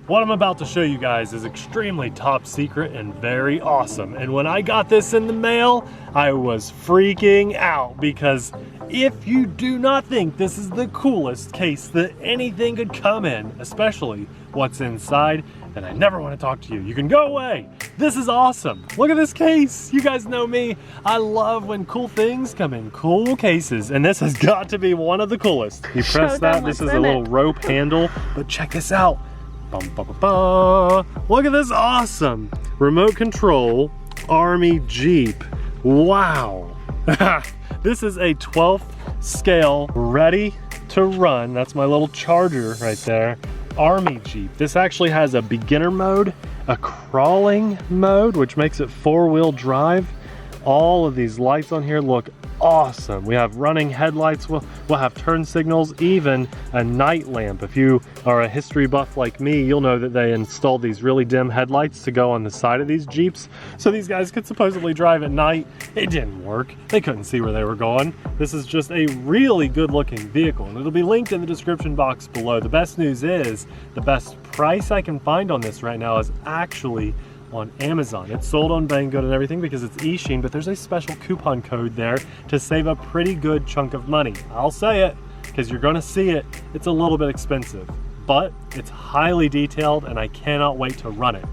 What I'm about to show you guys is extremely top secret and very awesome. And when I got this in the mail, I was freaking out because if you do not think this is the coolest case that anything could come in, especially what's inside, then I never want to talk to you. You can go away. This is awesome. Look at this case. You guys know me. I love when cool things come in cool cases, and this has got to be one of the coolest. You press that, this is a little rope handle, but check this out. Bum, ba, ba, ba. Look at this awesome remote control Army Jeep. Wow. This is a 12th scale, ready to run. That's my little Charger right there. Army Jeep. This actually has a beginner mode, a crawling mode, which makes it 4-wheel drive. All of these lights on here look awesome. We have running headlights, we'll have turn signals, even a night lamp. If you are a history buff like me, you'll know that they installed these really dim headlights to go on the side of these Jeeps, so these guys could supposedly drive at night. It didn't work. They couldn't see where they were going. This is just a really good looking vehicle, and it'll be linked in the description box below. The best news is the best price I can find on this right now is actually on Amazon. It's sold on Banggood and everything because it's eSheen, but there's a special coupon code there to save a pretty good chunk of money. I'll say it because you're gonna see it. It's a little bit expensive, but it's highly detailed and I cannot wait to run it.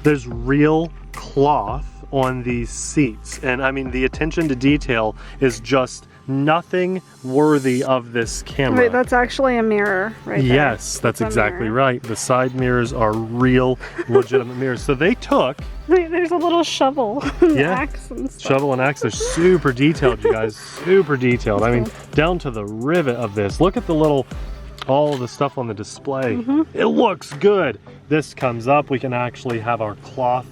There's real cloth on these seats, and I mean the attention to detail is just nothing worthy of this camera. Wait, that's actually a mirror right there. Yes, that's exactly right. The side mirrors are real legitimate mirrors. So they took... Wait, there's a little shovel and axe and stuff. Shovel and axe. They're super detailed, you guys. Super detailed. I mean, down to the rivet of this. Look at the little... all of the stuff on the display. It looks good. This comes up. We can actually have our cloth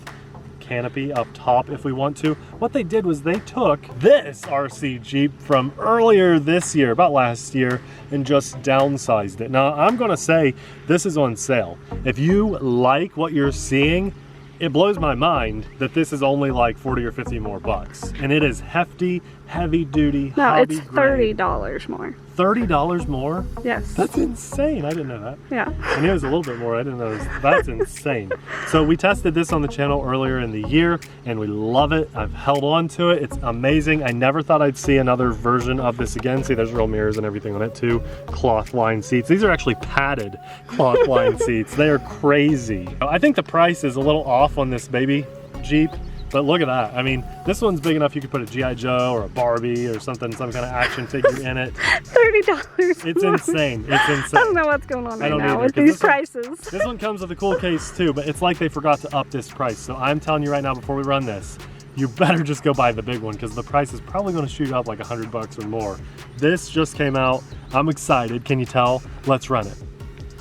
canopy up top if we want to. What they did was they took this RC Jeep from earlier this year, about last year, and just downsized it. Now I'm gonna say this is on sale. If you like what you're seeing, it blows my mind that this is only like 40 or 50 more bucks. And it is hefty, heavy duty, no, hobby it's grade. $30 more. $30 more? Yes. That's insane. I didn't know that. Yeah. I knew it was a little bit more. I didn't know. That's insane. So we tested this on the channel earlier in the year and we love it. I've held on to it. It's amazing. I never thought I'd see another version of this again. See, there's real mirrors and everything on it too. Cloth lined seats. These are actually padded cloth lined seats. They are crazy. I think the price is a little off on this baby Jeep. But look at that. I mean, this one's big enough you could put a G.I. Joe or a Barbie or something, some kind of action figure in it. $30. It's insane. It's insane. I don't know what's going on right now either, with these prices. This one comes with a cool case too, but it's like they forgot to up this price. So I'm telling you right now, before we run this, you better just go buy the big one because the price is probably going to shoot up like $100 or more. This just came out. I'm excited. Can you tell? Let's run it.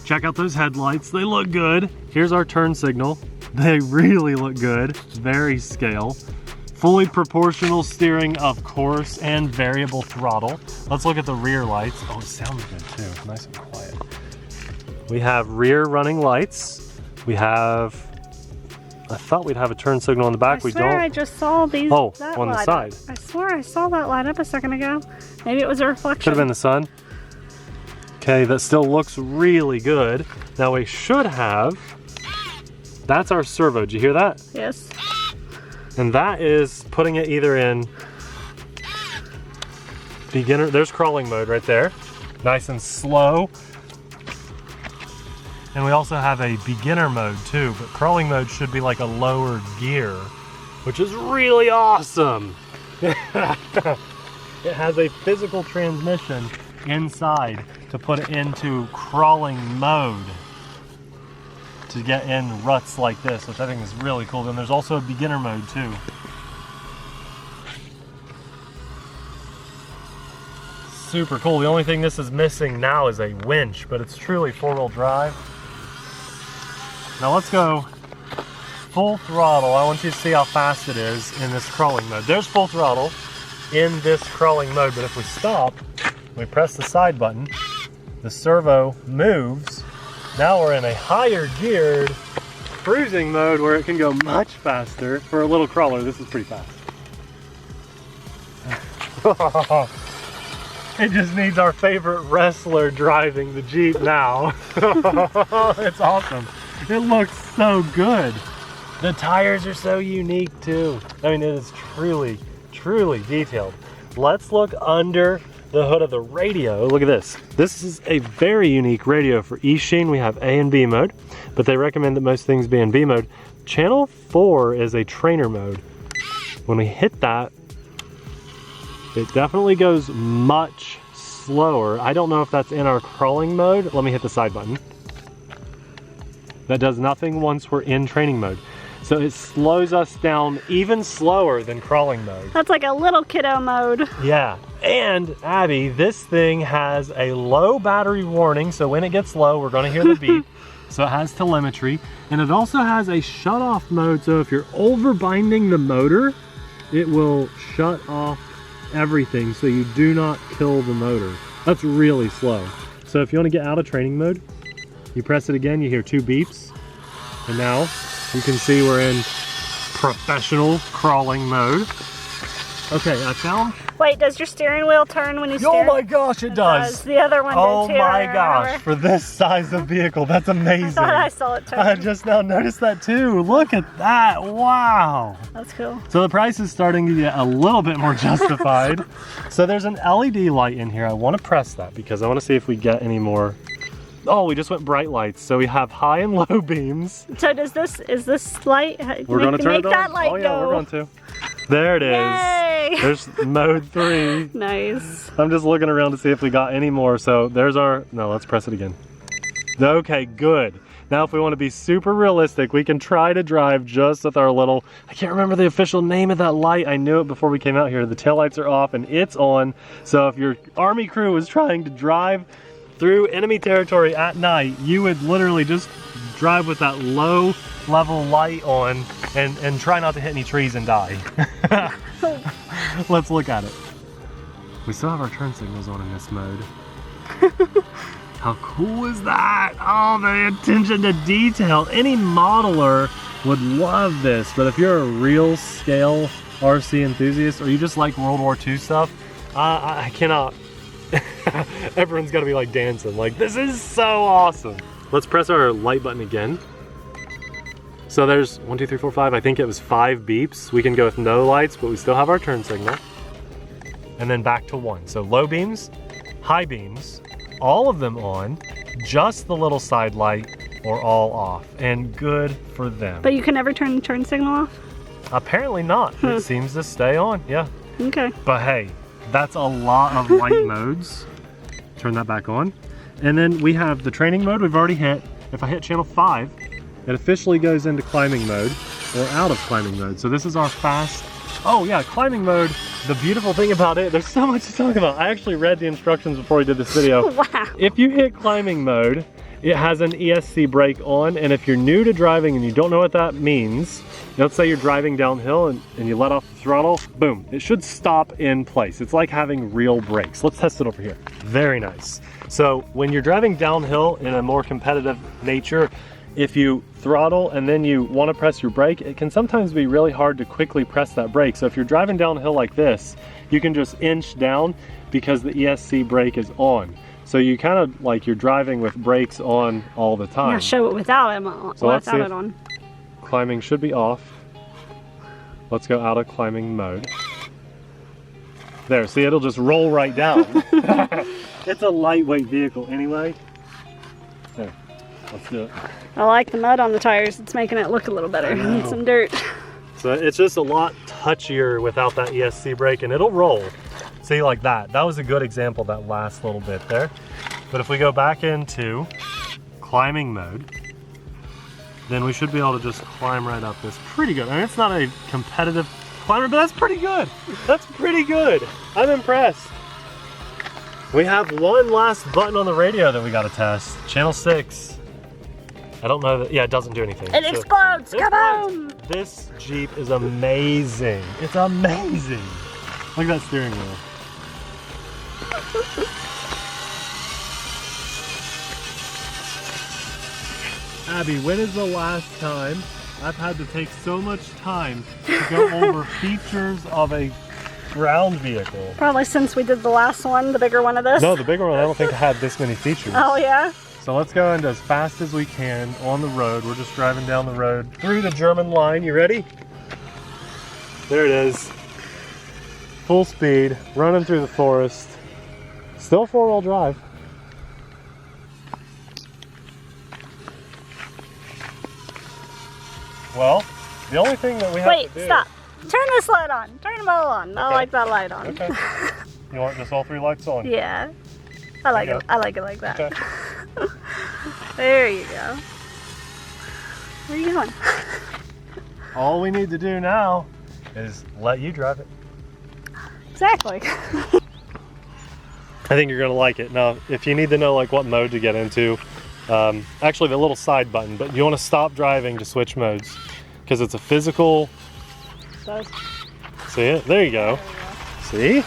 Check out those headlights. They look good. Here's our turn signal. They really look good. Very scale. Fully proportional steering, of course, and variable throttle. Let's look at the rear lights. Oh, it sounds good too. Nice and quiet. We have rear running lights. We have... I thought we'd have a turn signal on the back. We don't. I just saw these. Oh, on the side. I swear I saw that light up a second ago. Maybe it was a reflection. Could have been the sun. Okay, that still looks really good. Now we should have... That's our servo. Did you hear that? Yes. And that is putting it either in beginner. There's crawling mode right there. Nice and slow. And we also have a beginner mode too, but crawling mode should be like a lower gear, which is really awesome. It has a physical transmission inside to put it into crawling mode to get in ruts like this, which I think is really cool. Then there's also a beginner mode too. Super cool. The only thing this is missing now is a winch, but it's truly four-wheel drive. Now let's go full throttle. I want you to see how fast it is in this crawling mode. There's full throttle in this crawling mode, but if we stop, we press the side button, the servo moves. Now we're in a higher geared cruising mode where it can go much faster. For a little crawler, this is pretty fast. It just needs our favorite wrestler driving the Jeep now. It's awesome. It looks so good. The tires are so unique too. I mean, it is truly, truly detailed. Let's look under the hood of the radio. Look at this. This is a very unique radio for eSheen. We have A and B mode, but they recommend that most things be in B mode. Channel 4 is a trainer mode. When we hit that, it definitely goes much slower. I don't know if that's in our crawling mode. Let me hit the side button. That does nothing once we're in training mode. So it slows us down even slower than crawling mode. That's like a little kiddo mode. Yeah, and Abby, this thing has a low battery warning, so when it gets low, we're gonna hear the beep. So it has telemetry, and it also has a shut off mode, so if you're overbinding the motor, it will shut off everything so you do not kill the motor. That's really slow. So if you wanna get out of training mode, you press it again, you hear 2 beeps, and now you can see we're in professional crawling mode. Okay, I found. Wait, does your steering wheel turn when you steer? Oh my gosh, it does. The other one Oh did too. my gosh, for this size of vehicle, that's amazing. I thought I saw it turn. I just now noticed that too. Look at that, wow. That's cool. So the price is starting to get a little bit more justified. So there's an LED light in here. I want to press that because I want to see if we get any more. Oh, we just went bright lights. So we have high and low beams. So is this light? We're going to turn it on. That light oh yeah, go. we're going to. There it is. Yay! There's mode 3. Nice. I'm just looking around to see if we got any more. So there's our, no, let's press it again. Okay, good. Now if we want to be super realistic, we can try to drive just with our little, I can't remember the official name of that light. I knew it before we came out here. The taillights are off and it's on. So if your Army crew was trying to drive through enemy territory at night, you would literally just drive with that low level light on and try not to hit any trees and die. Let's look at it. We still have our turn signals on in this mode. How cool is that? Oh, the attention to detail. Any modeler would love this, but if you're a real scale RC enthusiast or you just like World War II stuff, I cannot. Everyone's gotta be like dancing, like this is so awesome. Let's press our light button again. So there's 1, 2, 3, 4, 5. I think it was 5 beeps. We can go with no lights, but we still have our turn signal. And then back to 1. So low beams, high beams, all of them on, just the little side light or all off, and good for them. But you can never turn the turn signal off? Apparently not. It seems to stay on, yeah. Okay. But hey, that's a lot of light modes. Turn that back on. And then we have the training mode we've already hit. If I hit channel 5, it officially goes into climbing mode or out of climbing mode. So this is our fast. Oh yeah, climbing mode. The beautiful thing about it, there's so much to talk about. I actually read the instructions before we did this video. Wow. If you hit climbing mode, it has an ESC brake on, and if you're new to driving and you don't know what that means, let's say you're driving downhill and you let off the throttle, boom, it should stop in place. It's like having real brakes. Let's test it over here. Very nice. So when you're driving downhill in a more competitive nature, if you throttle and then you want to press your brake, it can sometimes be really hard to quickly press that brake. So if you're driving downhill like this, you can just inch down because the ESC brake is on. So you kind of like you're driving with brakes on all the time. I'm gonna show it without it on. So let's see it on. Climbing should be off. Let's go out of climbing mode. There, see, it'll just roll right down. It's a lightweight vehicle anyway. There, let's do it. I like the mud on the tires. It's making it look a little better. Need some dirt. So it's just a lot touchier without that ESC brake, and it'll roll. See, like that. That was a good example, that last little bit there. But if we go back into climbing mode, then we should be able to just climb right up this. Pretty good. I mean, it's not a competitive climber, but that's pretty good. That's pretty good. I'm impressed. We have one last button on the radio that we got to test. Channel 6. I don't know that, yeah, it doesn't do anything. It explodes, kaboom! This Jeep is amazing. It's amazing. Look at that steering wheel. Abby, when is the last time I've had to take so much time to go over features of a ground vehicle? Probably since we did the last one, the bigger one of this. No, the bigger one, I don't think had this many features. Oh yeah? So let's go into as fast as we can on the road. We're just driving down the road through the German line. You ready? There it is. Full speed, running through the forest. Still four-wheel drive. Well, the only thing that we have to do... Wait, stop. Turn this light on. Turn them all on. I like that light on. Okay. You want just all three lights on? Yeah. I like it. I like it like that. Okay. There you go. Where are you going? All we need to do now is let you drive it. Exactly. I think you're gonna like it. Now, if you need to know like what mode to get into, actually the little side button, but you want to stop driving to switch modes because it's a physical. See it? There you go. See?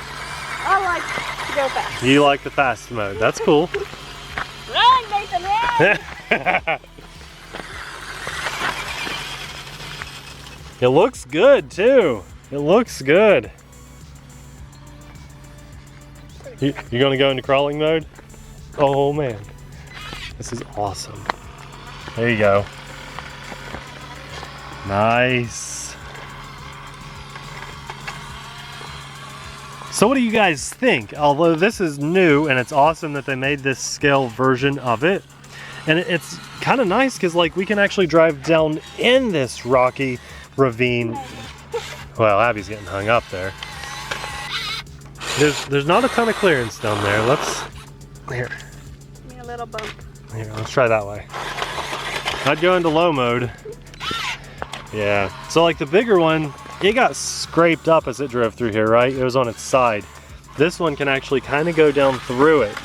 I like to go fast. You like the fast mode. That's cool. Run, Nathan, run! It looks good too. It looks good. You gonna go into crawling mode? Oh man, this is awesome. There you go. Nice. So what do you guys think? Although this is new and it's awesome that they made this scale version of it. And it's kind of nice because like we can actually drive down in this rocky ravine. Well, Abby's getting hung up there. There's not a ton of clearance down there. Here. Give me a little bump. Here, let's try that way. I'd go into low mode. Yeah, so like the bigger one, it got scraped up as it drove through here, right? It was on its side. This one can actually kind of go down through it.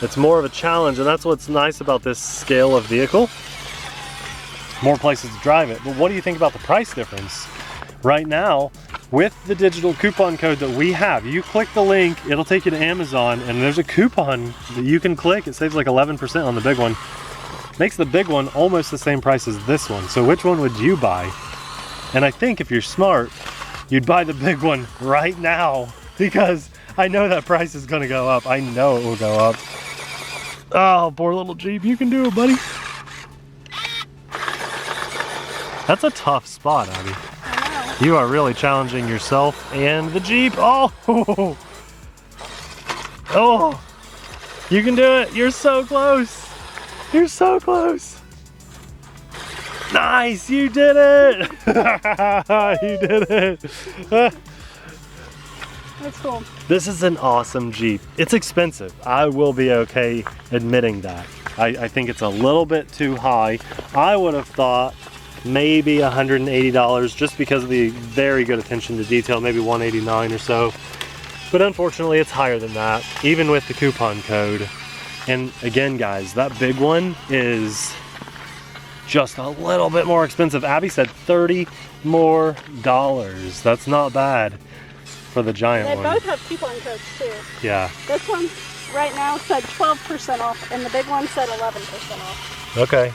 It's more of a challenge, and that's what's nice about this scale of vehicle. More places to drive it. But what do you think about the price difference? Right now, with the digital coupon code that we have, you click the link, it'll take you to Amazon, and there's a coupon that you can click. It saves like 11% on the big one. Makes the big one almost the same price as this one. So which one would you buy? And I think if you're smart, you'd buy the big one right now because I know that price is gonna go up. I know it will go up. Oh, poor little Jeep, you can do it, buddy. That's a tough spot, Abby. I know. You are really challenging yourself and the Jeep. Oh, oh, you can do it. You're so close. You're so close. Nice, you did it. You did it. That's cool. This is an awesome Jeep. It's expensive. I will be okay admitting that. I think it's a little bit too high. I would have thought maybe $180 just because of the very good attention to detail, maybe $189 or so. But unfortunately, it's higher than that, even with the coupon code. And again, guys, that big one is just a little bit more expensive. Abby said $30 more. That's not bad for the giant They one. both have coupon codes too. Yeah. This one right now said 12% off, and the big one said 11% off. Okay.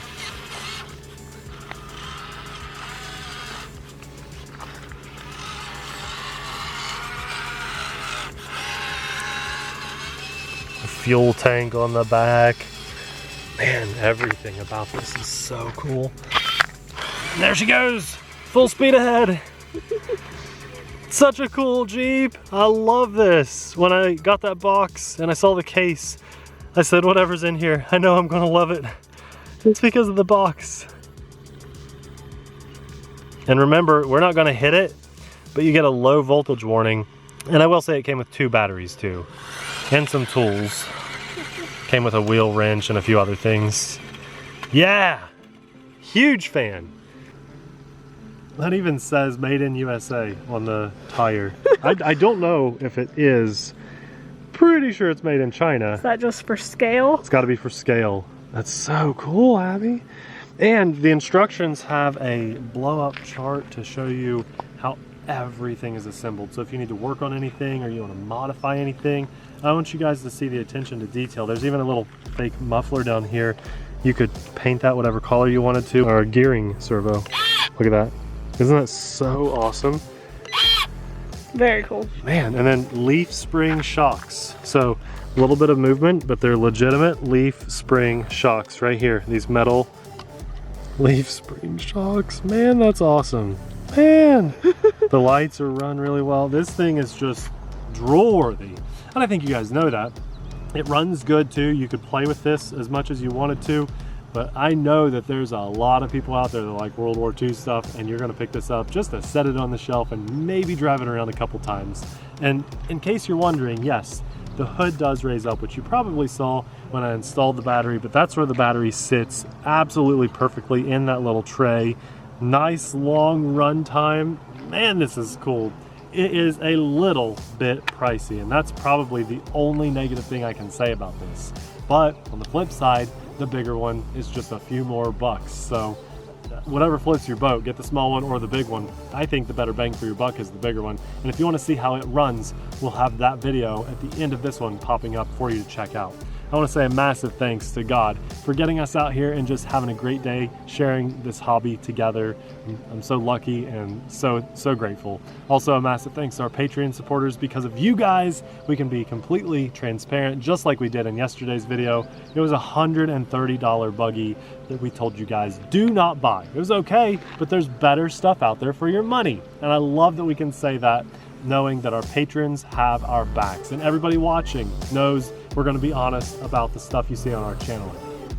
Fuel tank on the back. Man, everything about this is so cool. And there she goes, full speed ahead. Such a cool Jeep. I love this. When I got that box and I saw the case, I said, whatever's in here, I know I'm gonna love it. It's because of the box. And remember, we're not gonna hit it, but you get a low voltage warning. And I will say it came with 2 batteries too. And some tools. Came with a wheel wrench and a few other things. Yeah! Huge fan. That even says made in USA on the tire. I don't know if it is. Pretty sure it's made in China. Is that just for scale? It's gotta be for scale. That's so cool, Abby. And the instructions have a blow-up chart to show you how everything is assembled. So if you need to work on anything or you want to modify anything, I want you guys to see the attention to detail. There's even a little fake muffler down here. You could paint that whatever color you wanted to. Or a gearing servo. Look at that. Isn't that so awesome? Very cool. Man, and then leaf spring shocks. So A little bit of movement, but they're legitimate leaf spring shocks right here. These metal leaf spring shocks. Man, that's awesome. Man, the lights are run really well. This thing is just drool worthy. And I think you guys know that. It runs good too. You could play with this as much as you wanted to, but I know that there's a lot of people out there that like World War II stuff, and you're gonna pick this up just to set it on the shelf and maybe drive it around a couple times. And in case you're wondering, yes, the hood does raise up, which you probably saw when I installed the battery, but that's where the battery sits absolutely perfectly in that little tray. Nice long run time. Man, this is cool. It is a little bit pricey, and that's probably the only negative thing I can say about this. But on the flip side, the bigger one is just a few more bucks. So whatever floats your boat, get the small one or the big one. I think the better bang for your buck is the bigger one. And if you want to see how it runs, we'll have that video at the end of this one popping up for you to check out. I want to say a massive thanks to God for getting us out here and just having a great day sharing this hobby together. I'm so lucky and so grateful. Also a massive thanks to our Patreon supporters. Because of you guys, we can be completely transparent, just like we did in yesterday's video. It was a $130 buggy that we told you guys do not buy. It was okay, but there's better stuff out there for your money. And I love that we can say that, knowing that our patrons have our backs, and everybody watching knows we're going to be honest about the stuff you see on our channel.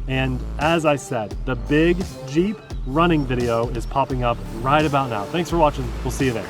And as I said, the big Jeep running video is popping up right about now. Thanks for watching. We'll see you there.